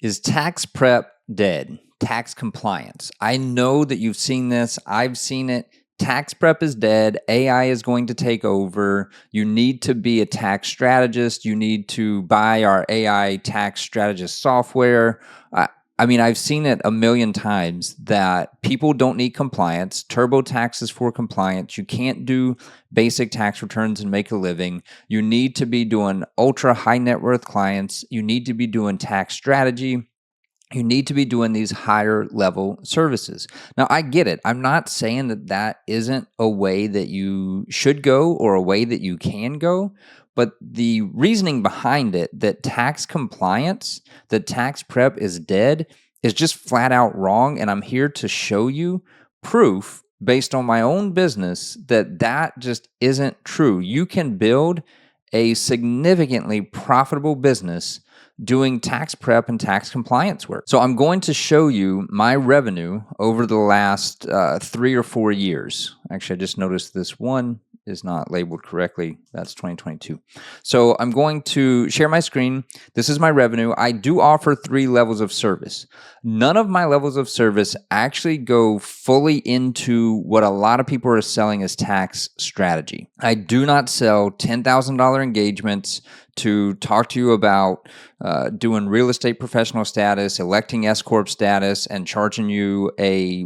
Is tax prep dead? Tax compliance. I know that you've seen this. I've seen it. Tax prep is dead. AI is going to take over. You need to be a tax strategist. You need to buy our AI tax strategist software. I've seen it a million times that people don't need compliance. TurboTax is for compliance. You can't do basic tax returns and make a living. You need to be doing ultra high net worth clients. You need to be doing tax strategy. You need to be doing these higher level services. Now, I get it. I'm not saying that that isn't a way that you should go or a way that you can go, but the reasoning behind it that tax compliance, that tax prep is dead is just flat out wrong. And I'm here to show you proof based on my own business that that just isn't true. You can build a significantly profitable business doing tax prep and tax compliance work. So I'm going to show you my revenue over the last 3 or 4 years. Actually, I just noticed this one is not labeled correctly. That's 2022. So I'm going to share my screen. This is my revenue. I do offer 3 levels of service. None of my levels of service actually go fully into what a lot of people are selling as tax strategy. I do not sell $10,000 engagements to talk to you about doing real estate professional status, electing S Corp status, and charging you a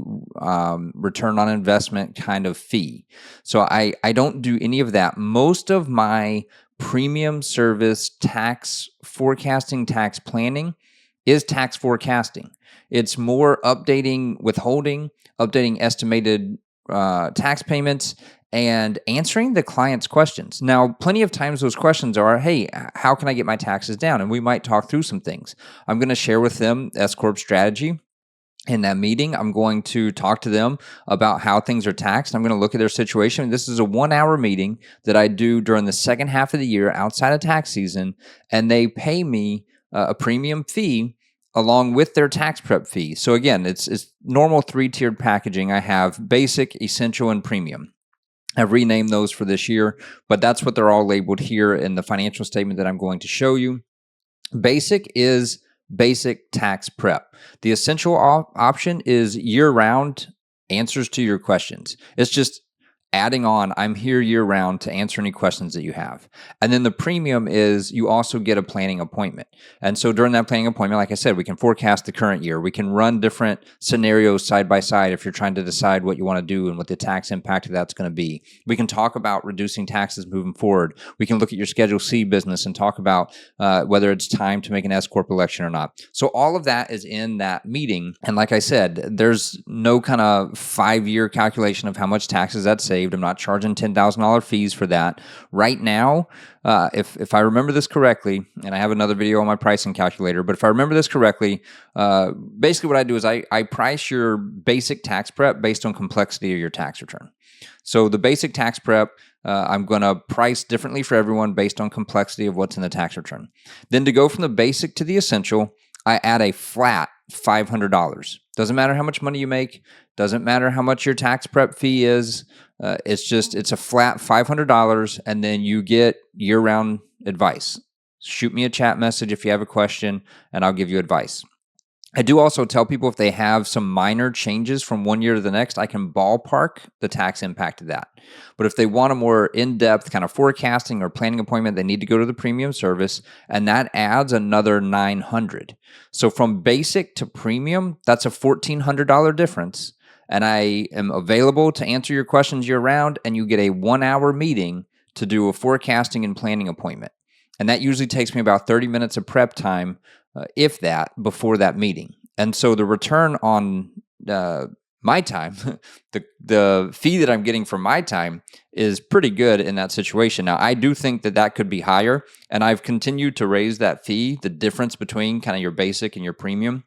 return on investment kind of fee. So I don't do any of that. Most of my premium service tax forecasting, tax planning is tax forecasting. It's more updating withholding, updating estimated tax payments, and answering the client's questions. Now, plenty of times those questions are, hey, how can I get my taxes down? And we might talk through some things. I'm going to share with them S Corp strategy. In that meeting, I'm going to talk to them about how things are taxed. I'm going to look at their situation. This is a 1-hour meeting that I do during the second half of the year outside of tax season, and they pay me a premium fee along with their tax prep fee. So again, it's normal 3-tiered packaging. I have basic, essential, and premium. I've renamed those for this year, but that's what they're all labeled here in the financial statement that I'm going to show you. Basic is basic tax prep. The essential option is year-round answers to your questions. It's just adding on, I'm here year-round to answer any questions that you have. And then the premium is you also get a planning appointment. And so during that planning appointment, like I said, we can forecast the current year. We can run different scenarios side by side if you're trying to decide what you want to do and what the tax impact of that's going to be. We can talk about reducing taxes moving forward. We can look at your Schedule C business and talk about whether it's time to make an S Corp election or not. So all of that is in that meeting. And like I said, there's no kind of 5-year calculation of how much taxes that saves. I'm not charging $10,000 fees for that. Right now, if I remember this correctly, and I have another video on my pricing calculator, but if I remember this correctly, basically what I do is I price your basic tax prep based on complexity of your tax return. So the basic tax prep, I'm going to price differently for everyone based on complexity of what's in the tax return. Then to go from the basic to the essential, I add a flat $500. Doesn't matter how much money you make. Doesn't matter how much your tax prep fee is. It's a flat $500, and then you get year-round advice. Shoot me a chat message if you have a question, and I'll give you advice. I do also tell people if they have some minor changes from one year to the next, I can ballpark the tax impact of that. But if they want a more in-depth kind of forecasting or planning appointment, they need to go to the premium service, and that adds another $900. So from basic to premium, that's a $1,400 difference. And I am available to answer your questions year-round, and you get a 1-hour meeting to do a forecasting and planning appointment. And that usually takes me about 30 minutes of prep time, if that, before that meeting. And so the return on my time, the fee that I'm getting for my time is pretty good in that situation. Now, I do think that that could be higher, and I've continued to raise that fee, the difference between kind of your basic and your premium.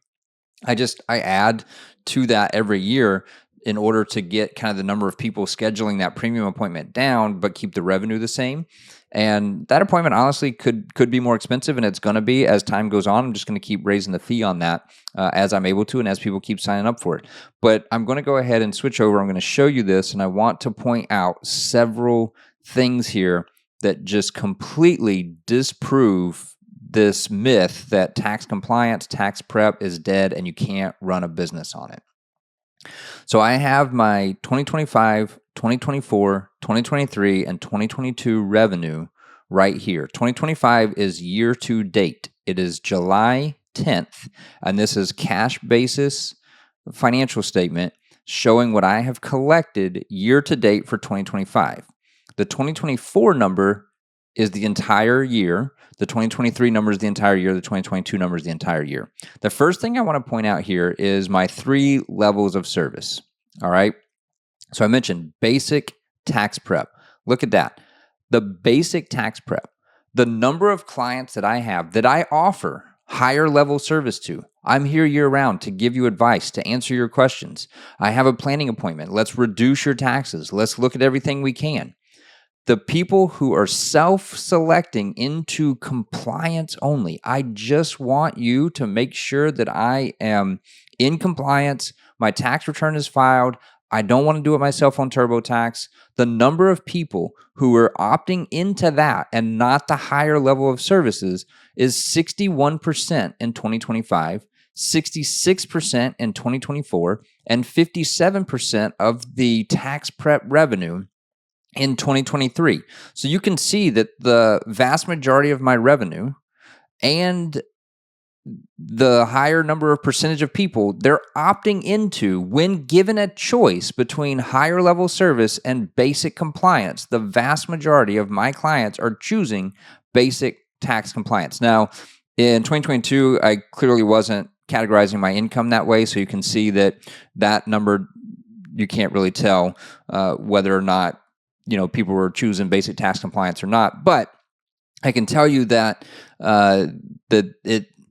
I add to that every year in order to get kind of the number of people scheduling that premium appointment down, but keep the revenue the same. And that appointment honestly could be more expensive, and it's going to be as time goes on. I'm just going to keep raising the fee on that as I'm able to and as people keep signing up for it. But I'm going to go ahead and switch over. I'm going to show you this, and I want to point out several things here that just completely disprove this myth that tax compliance, tax prep is dead and you can't run a business on it. So I have my 2025, 2024, 2023, and 2022 revenue right here. 2025 is year to date. It is July 10th, and this is cash basis financial statement showing what I have collected year to date for 2025. The 2024 number is the entire year. The 2023 number is the entire year. The 2022 number is the entire year. The first thing I want to point out here is my 3 levels of service. All right. So I mentioned basic tax prep. Look at that. The basic tax prep, the number of clients that I have that I offer higher level service to. I'm here year round to give you advice, to answer your questions. I have a planning appointment. Let's reduce your taxes. Let's look at everything we can. The people who are self-selecting into compliance only, I just want you to make sure that I am in compliance. My tax return is filed. I don't want to do it myself on TurboTax. The number of people who are opting into that and not the higher level of services is 61% in 2025, 66% in 2024, and 57% of the tax prep revenue in 2023. So you can see that the vast majority of my revenue and the higher number of percentage of people, they're opting into, when given a choice between higher level service and basic compliance, the vast majority of my clients are choosing basic tax compliance. Now, in 2022, I clearly wasn't categorizing my income that way. So you can see that number, you can't really tell whether or not people were choosing basic tax compliance or not. But I can tell you that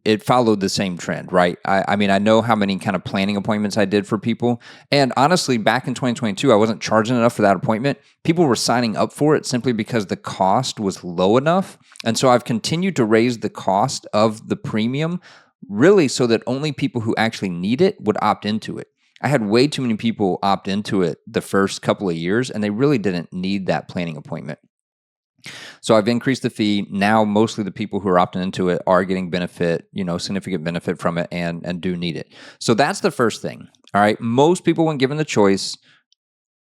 it followed the same trend, right? I mean, I know how many kind of planning appointments I did for people. And honestly, back in 2022, I wasn't charging enough for that appointment. People were signing up for it simply because the cost was low enough. And so I've continued to raise the cost of the premium really so that only people who actually need it would opt into it. I had way too many people opt into it the first couple of years, and they really didn't need that planning appointment. So I've increased the fee. Now, mostly the people who are opting into it are getting benefit, significant benefit from it and do need it. So that's the first thing. All right. Most people, when given the choice,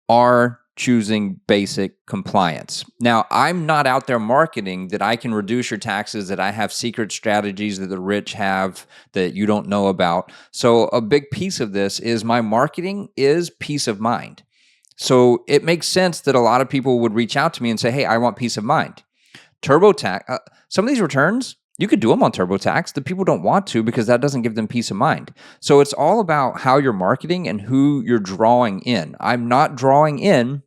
are choosing basic compliance. Now, I'm not out there marketing that I can reduce your taxes, that I have secret strategies that the rich have that you don't know about. So a big piece of this is my marketing is peace of mind. So it makes sense that a lot of people would reach out to me and say, hey, I want peace of mind. TurboTax, some of these returns, you could do them on TurboTax. The people don't want to because that doesn't give them peace of mind. So it's all about how you're marketing and who you're drawing in. I'm not drawing in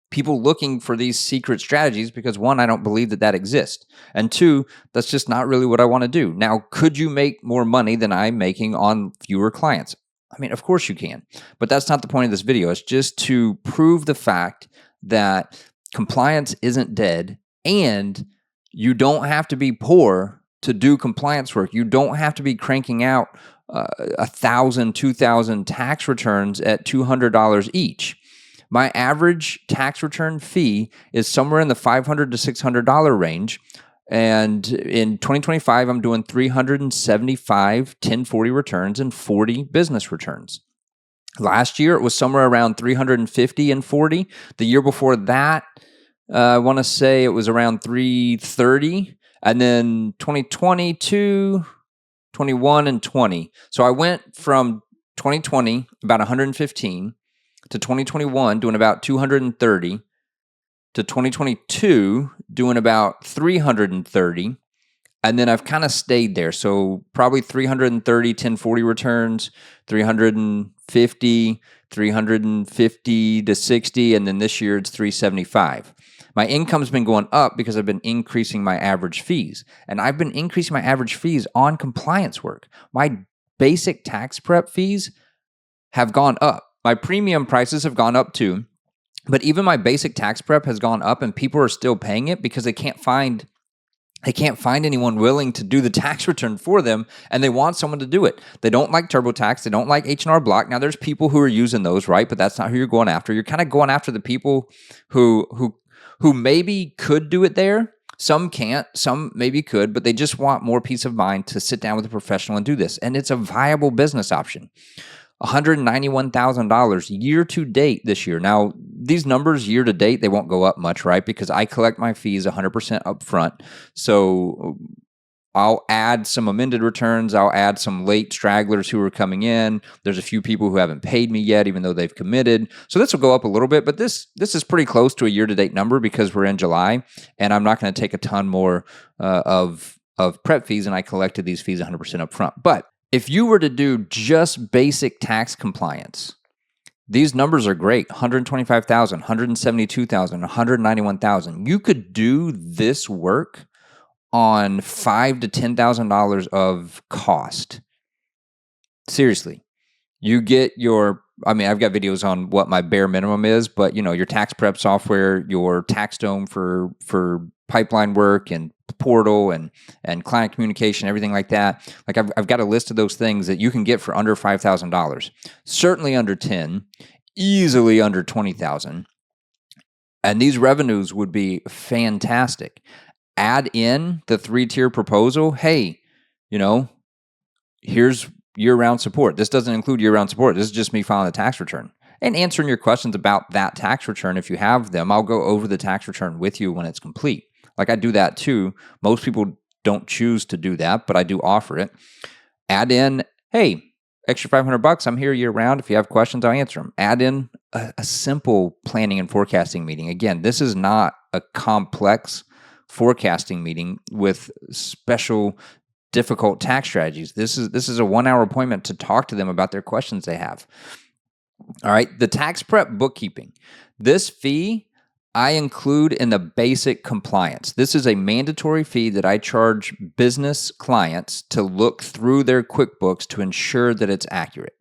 people looking for these secret strategies because, one, I don't believe that exists. And two, that's just not really what I want to do. Now, could you make more money than I'm making on fewer clients? I mean, of course you can, but that's not the point of this video. It's just to prove the fact that compliance isn't dead and you don't have to be poor to do compliance work. You don't have to be cranking out 1,000, 2,000 tax returns at $200 each. My average tax return fee is somewhere in the $500 to $600 range. And in 2025, I'm doing 375 1040 returns and 40 business returns. Last year, it was somewhere around 350 and 40. The year before that, I want to say it was around 330. And then 2022, 21, and 20. So I went from 2020, about 115, to 2021, doing about 230. To 2022, doing about 330, and then I've kind of stayed there. So probably 330 1040 returns, 350, 350 to 60, and then this year it's 375. My income's been going up because I've been increasing my average fees, and I've been increasing my average fees on compliance work. My basic tax prep fees have gone up. My premium prices have gone up too. But even my basic tax prep has gone up and people are still paying it because they can't find anyone willing to do the tax return for them, and they want someone to do it. They don't like TurboTax. They don't like H&R Block. Now, there's people who are using those, right? But that's not who you're going after. You're kind of going after the people who maybe could do it there, Some can't, some maybe could, but they just want more peace of mind to sit down with a professional and do this. And it's a viable business option. $191,000 year to date this year. Now, these numbers year to date, they won't go up much, right? Because I collect my fees 100% upfront. So I'll add some amended returns. I'll add some late stragglers who are coming in. There's a few people who haven't paid me yet, even though they've committed. So this will go up a little bit, but this is pretty close to a year-to-date number because we're in July, and I'm not going to take a ton more of prep fees, and I collected these fees 100% upfront. But if you were to do just basic tax compliance, these numbers are great: 125,000, 172,000, 191,000. You could do this work on $5,000 to $10,000 of cost. Seriously, you get your, I've got videos on what my bare minimum is, but your tax prep software, your tax dome for pipeline work and portal and client communication, everything like that. Like I've got a list of those things that you can get for under $5,000, certainly under 10, easily under 20,000. And these revenues would be fantastic. Add in the 3-tier proposal. Hey, here's year-round support. This doesn't include year-round support. This is just me filing a tax return and answering your questions about that tax return if you have them. I'll go over the tax return with you when it's complete. Like I do that too. Most people don't choose to do that, but I do offer it. Add in, hey, extra $500. I'm here year-round. If you have questions, I'll answer them. Add in a simple planning and forecasting meeting. Again, this is not a complex forecasting meeting with special difficult tax strategies. This is a 1-hour appointment to talk to them about their questions they have. All right, the tax prep bookkeeping. This fee I include in the basic compliance. This is a mandatory fee that I charge business clients to look through their QuickBooks to ensure that it's accurate.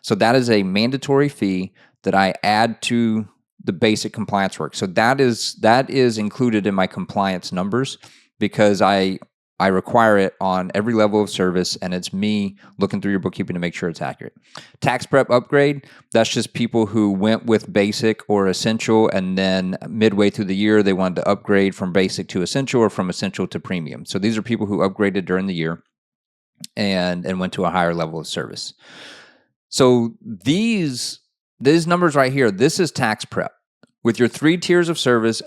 So that is a mandatory fee that I add to the basic compliance work. So that is included in my compliance numbers because I require it on every level of service, and it's me looking through your bookkeeping to make sure it's accurate. Tax prep upgrade, that's just people who went with basic or essential, and then midway through the year, they wanted to upgrade from basic to essential or from essential to premium. So these are people who upgraded during the year and went to a higher level of service. So these numbers right here, this is tax prep. With your 3 tiers of service,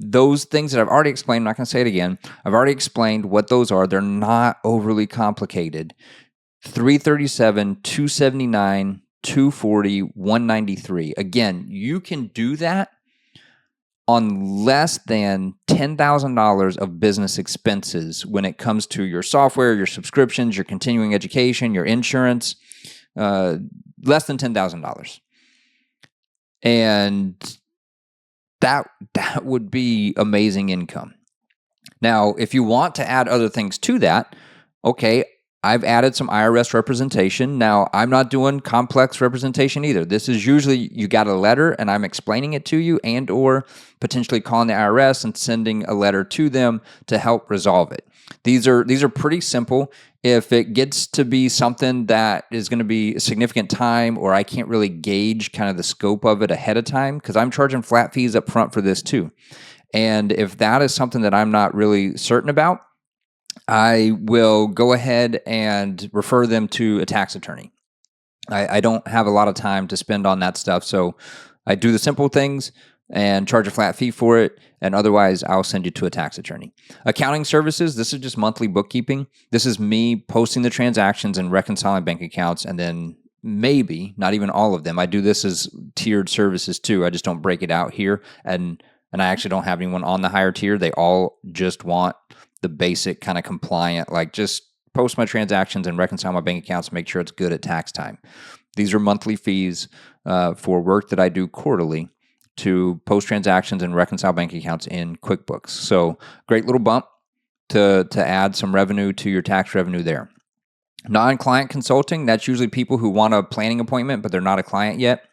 those things that I've already explained, I'm not going to say it again. I've already explained what those are. They're not overly complicated. 337, 279, 240, 193. Again, you can do that on less than $10,000 of business expenses when it comes to your software, your subscriptions, your continuing education, your insurance, less than $10,000. And that would be amazing income. Now, if you want to add other things to that, okay, I've added some IRS representation. Now, I'm not doing complex representation either. This is usually you got a letter and I'm explaining it to you, and or potentially calling the IRS and sending a letter to them to help resolve it. These are pretty simple. If it gets to be something that is going to be a significant time, or I can't really gauge kind of the scope of it ahead of time, because I'm charging flat fees up front for this too. And if that is something that I'm not really certain about, I will go ahead and refer them to a tax attorney. I don't have a lot of time to spend on that stuff, so I do the simple things and charge a flat fee for it, and otherwise I'll send you to a tax attorney. Accounting services, this is just monthly bookkeeping. This is me posting the transactions and reconciling bank accounts, and then maybe, not even all of them. I do this as tiered services too. I just don't break it out here, and I actually don't have anyone on the higher tier. They all just want the basic kind of compliant, like just post my transactions and reconcile my bank accounts, make sure it's good at tax time. These are monthly fees for work that I do quarterly to post transactions and reconcile bank accounts in QuickBooks. So great little bump to add some revenue to your tax revenue there. Non-client consulting, that's usually people who want a planning appointment, but they're not a client yet.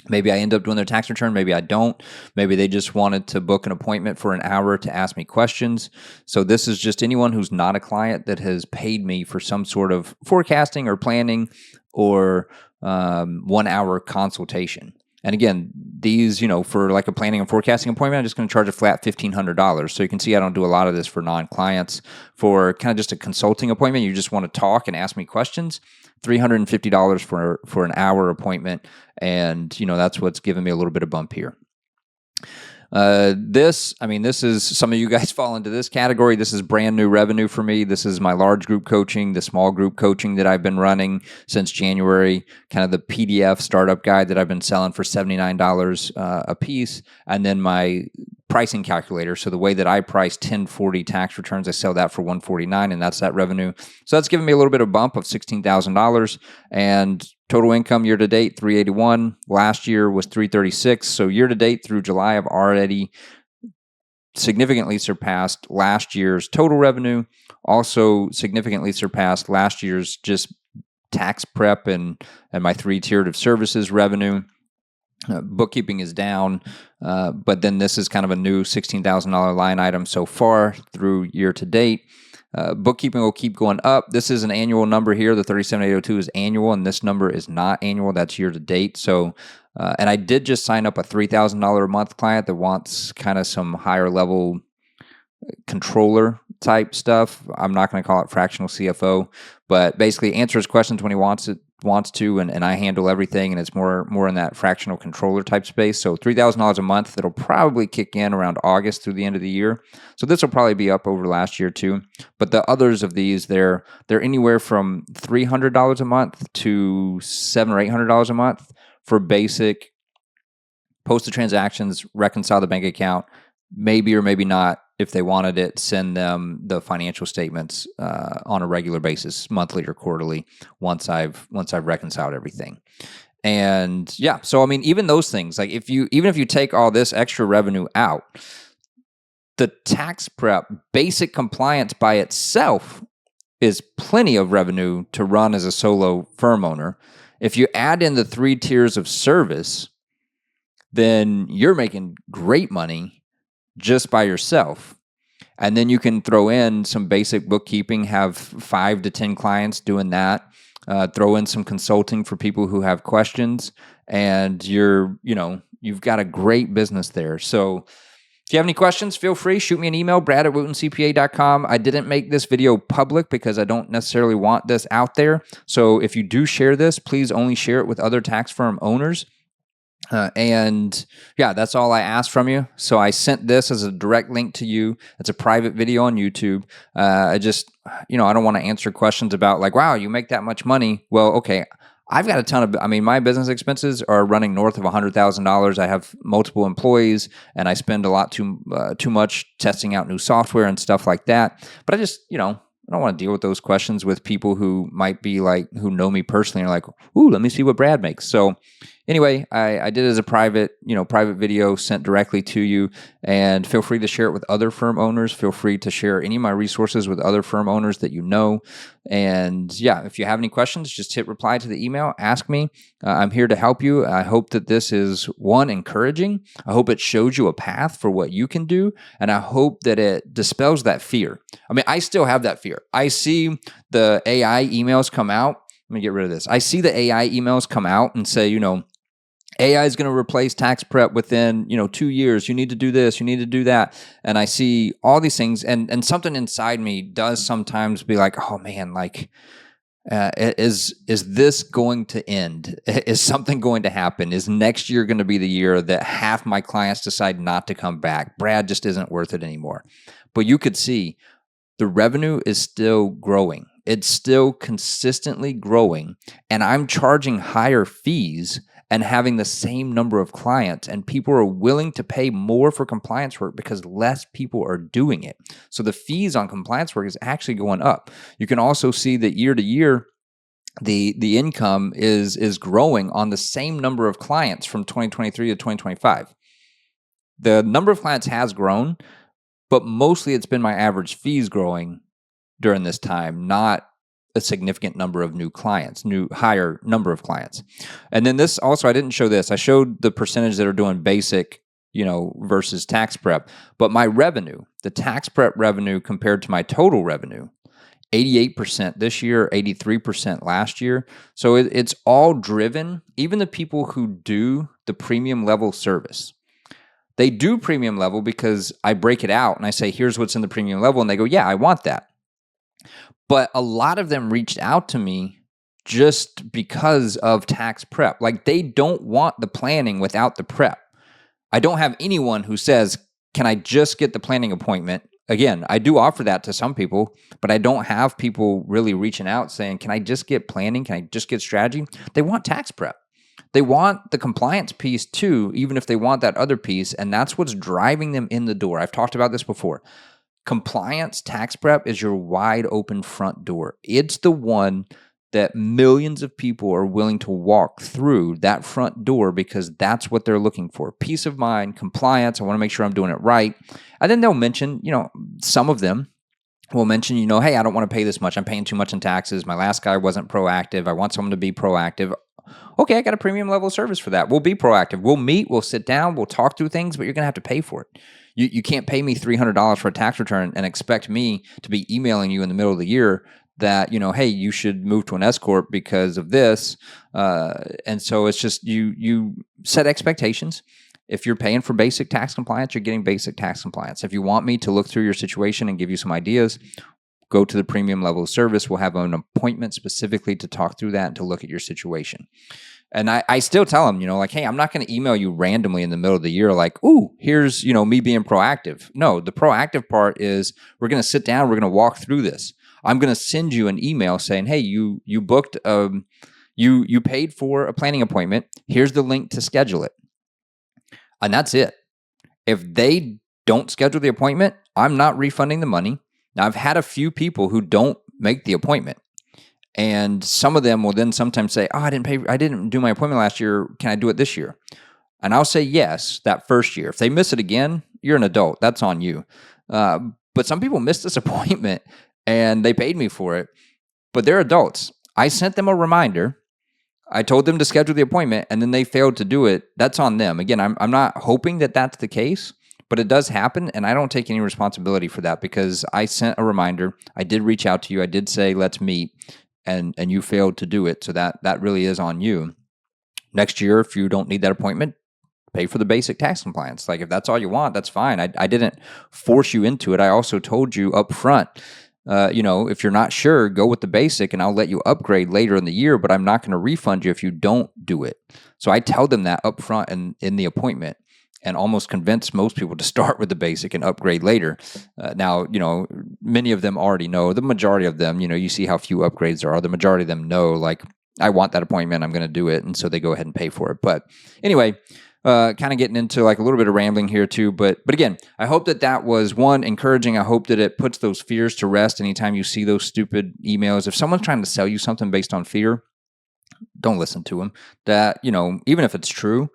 Maybe I end up doing their tax return. Maybe I don't. Maybe they just wanted to book an appointment for an hour to ask me questions. So this is just anyone who's not a client that has paid me for some sort of forecasting or planning or 1 hour consultation. And again, these, for like a planning and forecasting appointment, I'm just going to charge a flat $1,500. So you can see I don't do a lot of this for non-clients. For kind of just a consulting appointment, you just want to talk and ask me questions, $350 for an hour appointment. And, that's what's given me a little bit of bump here. This is, some of you guys fall into this category. This is brand new revenue for me. This is my large group coaching, the small group coaching that I've been running since January, kind of the PDF startup guide that I've been selling for $79 a piece. And then my pricing calculator. So the way that I price 1040 tax returns, I sell that for $149, and that's that revenue. So that's giving me a little bit of bump of $16,000. And total income year to date, $381. Last year was $336. So year to date through July, I've already significantly surpassed last year's total revenue. Also significantly surpassed last year's just tax prep and my 3-tiered of services revenue. Bookkeeping is down, but then this is kind of a new $16,000 line item so far through year to date. Bookkeeping will keep going up. This is an annual number here. The 37,802 is annual, and this number is not annual. That's year to date. So, and I did just sign up a $3,000 a month client that wants kind of some higher level controller type stuff. I'm not going to call it fractional CFO, but basically answers questions when he wants to, and I handle everything, and it's more in that fractional controller type space. So $3,000 a month, that'll probably kick in around August through the end of the year. So this will probably be up over last year too. But the others of these, they're anywhere from $300 a month to $700 or $800 a month for basic post the transactions, reconcile the bank account, maybe or maybe not. If they wanted it, send them the financial statements on a regular basis, monthly or quarterly, once I've reconciled everything. And yeah, so I mean, even those things, like even if you take all this extra revenue out, the tax prep basic compliance by itself is plenty of revenue to run as a solo firm owner. If you add in the 3 tiers of service, then you're making great money just by yourself. And then you can throw in some basic bookkeeping, have 5 to 10 clients doing that, throw in some consulting for people who have questions, and you've got a great business there. So if you have any questions, feel free, shoot me an email, brad@wootencpa.com. I didn't make this video public because I don't necessarily want this out there. So if you do share this, please only share it with other tax firm owners. And yeah, that's all I asked from you. So I sent this as a direct link to you. It's a private video on YouTube. I just, I don't want to answer questions about like, wow, you make that much money. Well, okay. I've got a ton of, my business expenses are running north of $100,000. I have multiple employees, and I spend a lot too much testing out new software and stuff like that. But I just, I don't want to deal with those questions with people who might be like, who know me personally, and are like, ooh, let me see what Brad makes. So anyway, I did it as a private video sent directly to you, and feel free to share it with other firm owners. Feel free to share any of my resources with other firm owners that you know. And yeah, if you have any questions, just hit reply to the email, ask me. I'm here to help you. I hope that this is, one, encouraging. I hope it shows you a path for what you can do. And I hope that it dispels that fear. I still have that fear. I see the AI emails come out. Let me get rid of this. I see the AI emails come out and say, AI is going to replace tax prep within, 2 years. You need to do this. You need to do that. And I see all these things, and something inside me does sometimes be like, oh man, like, is this going to end? Is something going to happen? Is next year going to be the year that half my clients decide not to come back? Brad just isn't worth it anymore. But you could see the revenue is still growing. It's still consistently growing, and I'm charging higher fees and having the same number of clients, and people are willing to pay more for compliance work because less people are doing it. So the fees on compliance work is actually going up. You can also see that year to year, the income is growing on the same number of clients from 2023 to 2025. The number of clients has grown, but mostly it's been my average fees growing during this time, not a significant number of new clients, higher number of clients. And then this also, I didn't show this. I showed the percentage that are doing basic, versus tax prep. But my revenue, the tax prep revenue compared to my total revenue, 88% this year, 83% last year. So it's all driven. Even the people who do the premium level service. They do premium level because I break it out and I say, here's what's in the premium level. And they go, yeah, I want that. But a lot of them reached out to me just because of tax prep. Like they don't want the planning without the prep. I don't have anyone who says, can I just get the planning appointment? Again, I do offer that to some people, but I don't have people really reaching out saying, can I just get planning? Can I just get strategy? They want tax prep. They want the compliance piece too, even if they want that other piece. And that's what's driving them in the door. I've talked about this before. Compliance tax prep is your wide open front door. It's the one that millions of people are willing to walk through that front door because that's what they're looking for. Peace of mind, compliance. I want to make sure I'm doing it right. And then they'll mention, some of them will mention, hey, I don't want to pay this much. I'm paying too much in taxes. My last guy wasn't proactive. I want someone to be proactive. Okay, I got a premium level service for that. We'll be proactive. We'll meet, we'll sit down, we'll talk through things, but you're going to have to pay for it. You can't pay me $300 for a tax return and expect me to be emailing you in the middle of the year that, hey, you should move to an S Corp because of this. And so it's just you set expectations. If you're paying for basic tax compliance, you're getting basic tax compliance. If you want me to look through your situation and give you some ideas, go to the premium level of service. We'll have an appointment specifically to talk through that and to look at your situation. And I still tell them, hey, I'm not going to email you randomly in the middle of the year like, ooh, here's, me being proactive. No, the proactive part is we're going to sit down, we're going to walk through this. I'm going to send you an email saying, hey, you booked, you paid for a planning appointment. Here's the link to schedule it. And that's it. If they don't schedule the appointment, I'm not refunding the money. Now, I've had a few people who don't make the appointment. And some of them will then sometimes say, I didn't do my appointment last year. Can I do it this year? And I'll say yes, that first year. If they miss it again, you're an adult. That's on you. But some people missed this appointment and they paid me for it, but they're adults. I sent them a reminder. I told them to schedule the appointment and then they failed to do it. That's on them. Again, I'm not hoping that that's the case, but it does happen. And I don't take any responsibility for that because I sent a reminder. I did reach out to you. I did say, let's meet. And you failed to do it. So that really is on you. Next year, if you don't need that appointment, pay for the basic tax compliance. Like if that's all you want, that's fine. I didn't force you into it. I also told you up front, if you're not sure, go with the basic and I'll let you upgrade later in the year, but I'm not going to refund you if you don't do it. So I tell them that up front in the appointment and almost convince most people to start with the basic and upgrade later. Now, many of them already know. The majority of them, you see how few upgrades there are. The majority of them know, like, I want that appointment. I'm going to do it. And so they go ahead and pay for it. But anyway, kind of getting into like a little bit of rambling here too. But again, I hope that was one, encouraging. I hope that it puts those fears to rest anytime you see those stupid emails. If someone's trying to sell you something based on fear, don't listen to them. That, even if it's true,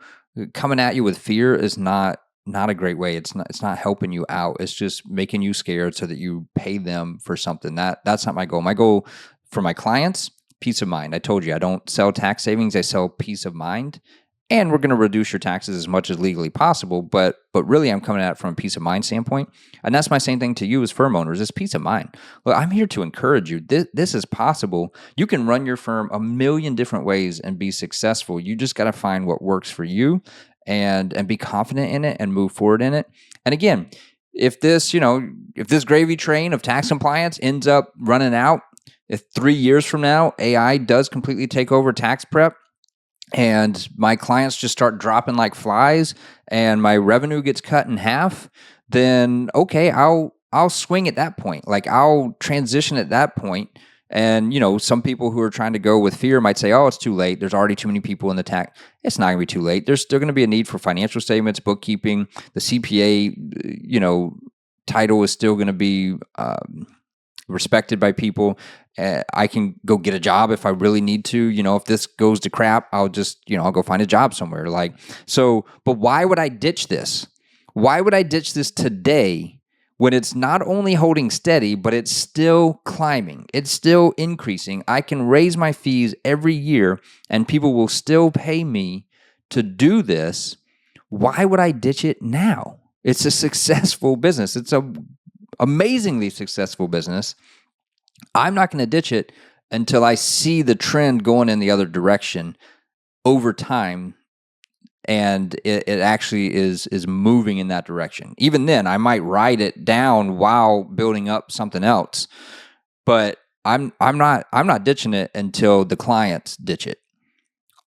coming at you with fear is not a great way. It's not helping you out. It's just making you scared so that you pay them for something. That's not my goal. My goal for my clients, peace of mind. I told you I don't sell tax savings. I sell peace of mind. And we're going to reduce your taxes as much as legally possible. But really, I'm coming at it from a peace of mind standpoint. And that's my same thing to you as firm owners, is peace of mind. Look, I'm here to encourage you. This is possible. You can run your firm a million different ways and be successful. You just got to find what works for you and be confident in it and move forward in it. And again, if this gravy train of tax compliance ends up running out, if 3 years from now, AI does completely take over tax prep, and my clients just start dropping like flies and my revenue gets cut in half, then okay, I'll swing at that point. Like I'll transition at that point. And, some people who are trying to go with fear might say, oh, it's too late. There's already too many people in the tax. It's not going to be too late. There's still going to be a need for financial statements, bookkeeping. The CPA, title is still going to be respected by people. I can go get a job if I really need to. If this goes to crap, I'll just, I'll go find a job somewhere. But why would I ditch this? Why would I ditch this today when it's not only holding steady, but it's still climbing? It's still increasing. I can raise my fees every year and people will still pay me to do this. Why would I ditch it now? It's a successful business. It's a amazingly successful business. I'm not going to ditch it until I see the trend going in the other direction over time. and it actually is moving in that direction. Even then, I might write it down while building up something else, but I'm not ditching it until the clients ditch it.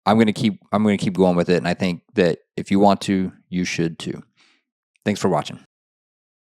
I'm gonna keep going with it, and I think that if you want to, you should too. Thanks for watching.